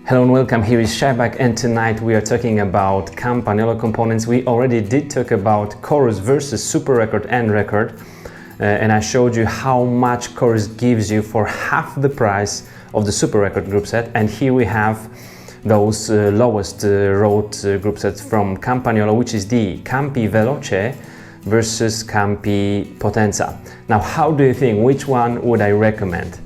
Hello and welcome, here is Shybike, and tonight we are talking about Campagnolo components. We already did talk about chorus versus super record and record, and I showed you how much chorus gives you for half the price of the super record group set. And here we have those lowest road group sets from Campagnolo, which is the Campagnolo Veloce versus Campagnolo Potenza. Now, how do you think, which one would I recommend?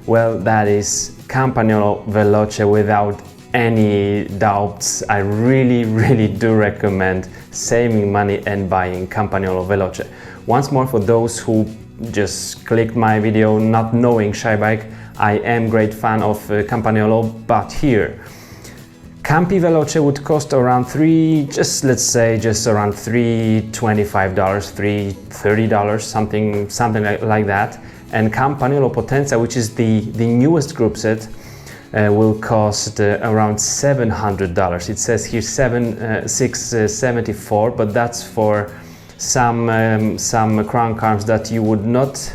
Well, that is Campagnolo Veloce without any doubts. I really do recommend saving money and buying Campagnolo Veloce. Once more, for those who just clicked my video not knowing Shybike, I am great fan of Campagnolo, but here Campagnolo Veloce would cost around just around $325, $330, something like that. And Campagnolo Potenza, which is the newest group set, will cost around $700. It says here $674, but that's for some crank arms that you would not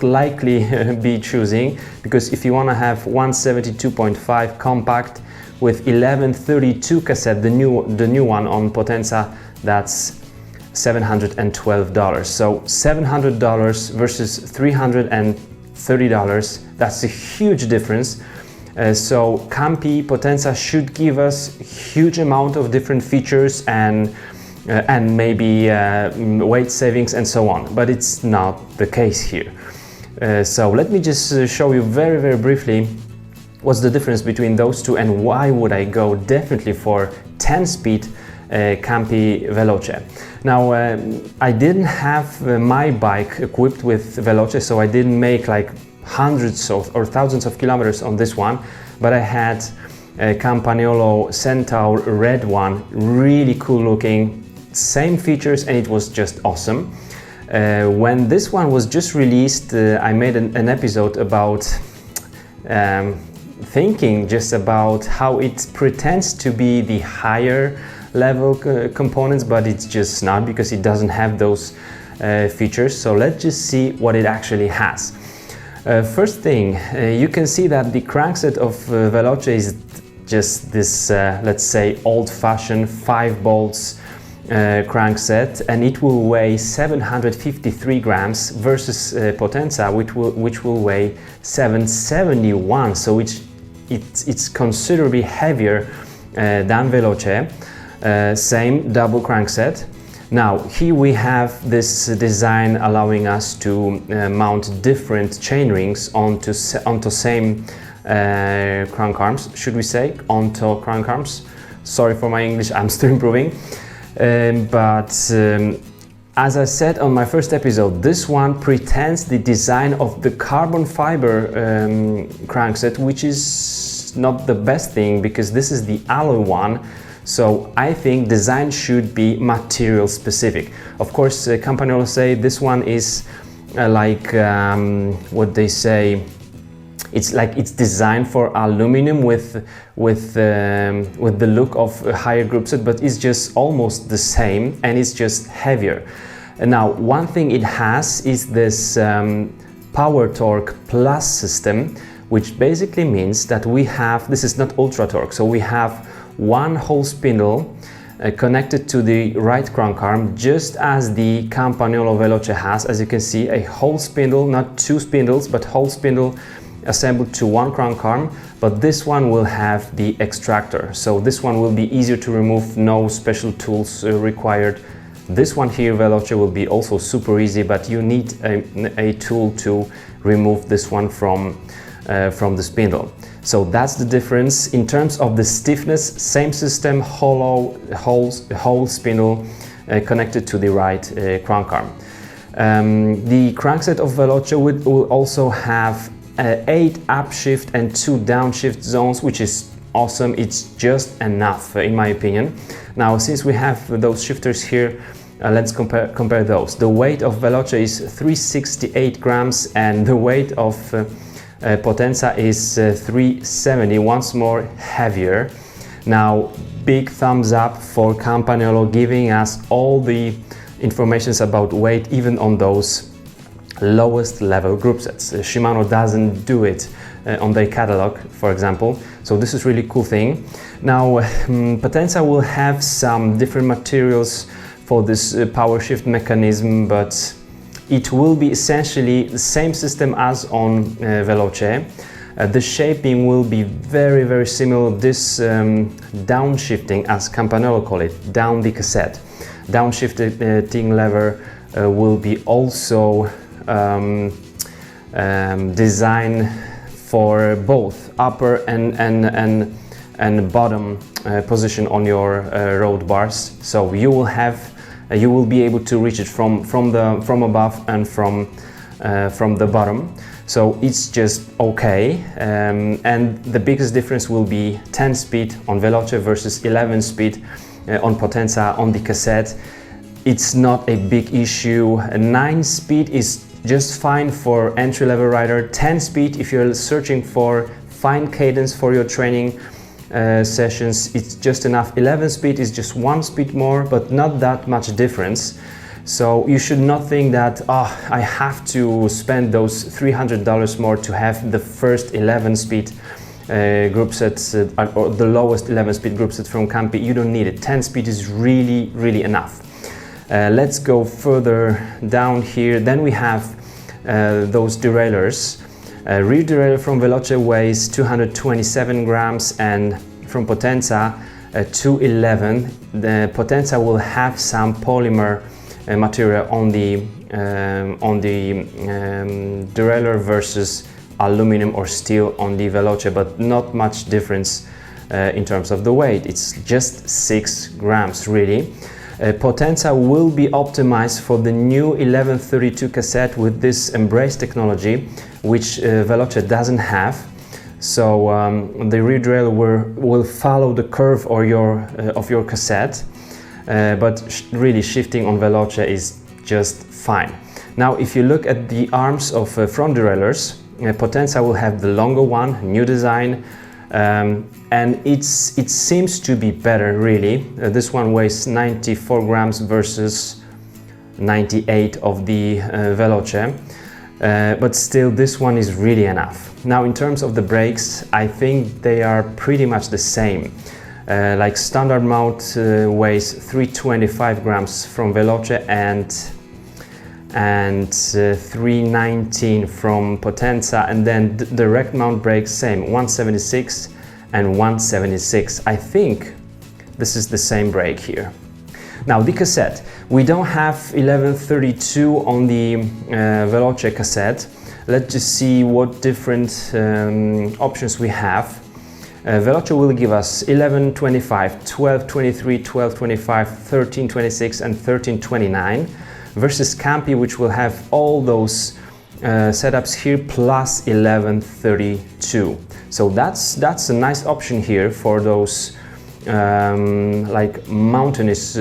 likely be choosing, because if you want to have 172.5 compact with 1132 cassette, the new one on Potenza, that's $712. So $700 versus $330, that's a huge difference. So Campagnolo Potenza should give us huge amount of different features and maybe weight savings and so on, but it's not the case here. So let me just show you very briefly what's the difference between those two and why would I go definitely for 10-speed Campagnolo Veloce. Now, I didn't have my bike equipped with Veloce, so I didn't make like hundreds or thousands of kilometers on this one, but I had a Campagnolo Centaur red one, really cool looking, same features, and it was just awesome. When this one was just released, I made an episode about thinking just about how it pretends to be the higher level components, but it's just not, because it doesn't have those features. So let's just see what it actually has. First thing, you can see that the crankset of Veloce is just this, let's say, old-fashioned 5 bolts crankset, and it will weigh 753 grams versus Potenza, which will weigh 771. So it's considerably heavier than Veloce. Same double crankset. Now here we have this design allowing us to mount different chain rings onto same crank arms, should we say, onto crank arms. Sorry for my English, I'm still improving. As I said on my first episode, this one pretends the design of the carbon fiber crankset, which is not the best thing, because this is the alloy one. So I think design should be material specific. Of course, Campagnolo say this one is what they say, it's designed for aluminum with the look of a higher group set, but it's just almost the same, and it's just heavier. And now, one thing it has is this power torque plus system, which basically means that we have, this is not ultra torque, so we have one whole spindle connected to the right crank arm, just as the Campagnolo Veloce has. As you can see, a whole spindle, not 2 spindles, but whole spindle assembled to one crank arm. But this one will have the extractor, so this one will be easier to remove, no special tools required. This one here, Veloce, will be also super easy, but you need a tool to remove this one from the spindle. So that's the difference. In terms of the stiffness, same system, whole spindle connected to the right crank arm. The crankset of Veloce will also have 8 upshift and 2 downshift zones, which is awesome. It's just enough, in my opinion. Now, since we have those shifters here, let's compare those. The weight of Veloce is 368 grams, and the weight of Potenza is 370, once more heavier. Now, big thumbs up for Campagnolo, giving us all the information about weight, even on those lowest level group sets. Shimano doesn't do it on their catalog, for example. So this is really cool thing. Now Potenza will have some different materials for this power shift mechanism, but it will be essentially the same system as on Veloce. The shaping will be very similar. This downshifting, as Campagnolo call it, down the cassette. Downshifting lever will be also designed for both upper and bottom position on your road bars. So you will be able to reach it from above and from the bottom. So it's just okay, and the biggest difference will be 10 speed on Veloce versus 11 speed on Potenza on the cassette. It's not a big issue. 9 speed is just fine for entry-level rider. 10 speed if you're searching for fine cadence for your training sessions, it's just enough. 11 speed is just 1 speed more, but not that much difference. So you should not think that, oh, I have to spend those $300 more to have the first 11 speed group sets or the lowest 11 speed group set from Campi. You don't need it. 10 speed is really enough. Let's go further down here. Then we have those derailleurs. Rear derailleur from Veloce weighs 227 grams and from Potenza 211. The Potenza will have some polymer material on the derailleur versus aluminum or steel on the Veloce, but not much difference in terms of the weight. It's just 6 grams really. Potenza will be optimized for the new 1132 cassette with this embrace technology, which Veloce doesn't have. So the rear derailleur will follow the curve or of your cassette, but really shifting on Veloce is just fine. Now if you look at the arms of front derailleurs, Potenza will have the longer one, new design, and it seems to be better really. This one weighs 94 grams versus 98 of the Veloce, but still this one is really enough. Now in terms of the brakes, I think they are pretty much the same. Like standard mount weighs 325 grams from Veloce and 319 from Potenza, and then direct mount brakes same, 176 and 176. I think this is the same brake here. Now the cassette, we don't have 1132 on the Veloce cassette. Let's just see what different options we have. Veloce will give us 1125, 1223, 1225, 1326 and 1329 versus Campi, which will have all those setups here plus 1132. So that's a nice option here for those like mountainous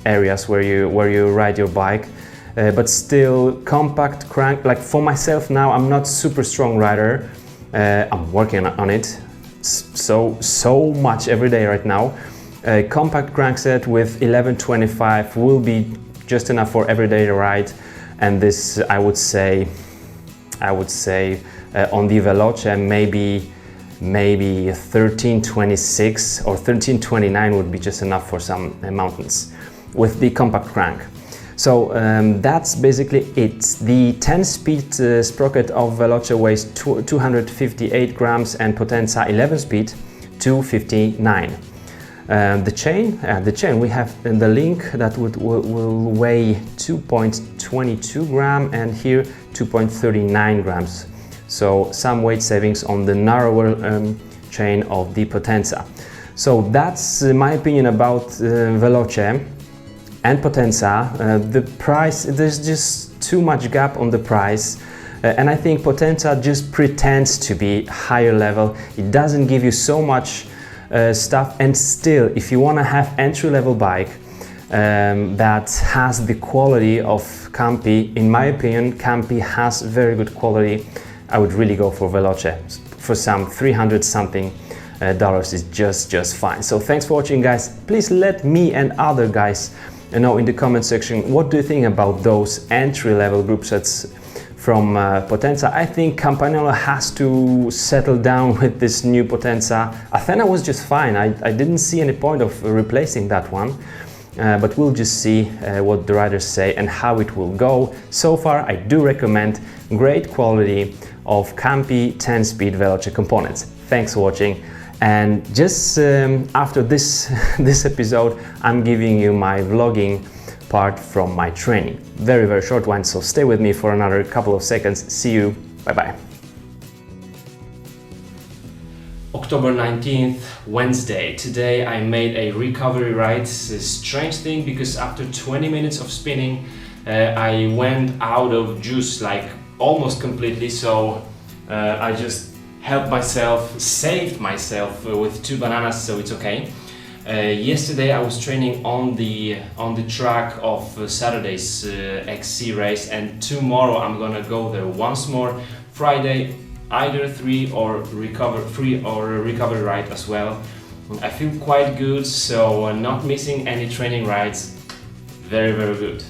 areas where you ride your bike, but still compact crank. Like for myself now, I'm not super strong rider. I'm working on it so much every day right now. Compact crankset with 1125 will be just enough for everyday ride, and this I would say on the Veloce maybe 1326 or 1329 would be just enough for some mountains with the compact crank. So that's basically it. The 10-speed sprocket of Veloce weighs 258 grams and Potenza 11-speed 259. The chain we have in the link that will weigh 2.22 gram and here 2.39 grams. So some weight savings on the narrower chain of the Potenza. So that's my opinion about Veloce and Potenza. The price, there's just too much gap on the price, and I think Potenza just pretends to be higher level. It doesn't give you so much stuff, and still if you want to have entry-level bike that has the quality of Campi, in my opinion Campi has very good quality. I would really go for Veloce. For some 300 something dollars is just fine. So thanks for watching, guys. Please let me and other guys know in the comment section what do you think about those entry-level group sets from Potenza. I think Campagnolo has to settle down with this new Potenza. Athena was just fine. I didn't see any point of replacing that one. But we'll just see what the riders say and how it will go. So far, I do recommend great quality of Campi 10-speed Veloce components. Thanks for watching. And just after this episode, I'm giving you my vlogging part from my training. Very, very short one, so stay with me for another couple of seconds. See you. Bye-bye. October 19th, Wednesday. Today I made a recovery ride. It's a strange thing because after 20 minutes of spinning, I went out of juice like almost completely, so I just helped myself, saved myself with 2 bananas, so it's okay. Yesterday I was training on the track of Saturday's XC race, and tomorrow I'm gonna go there once more. Friday either free or recovery ride as well. I feel quite good, so not missing any training rides. Very, very good.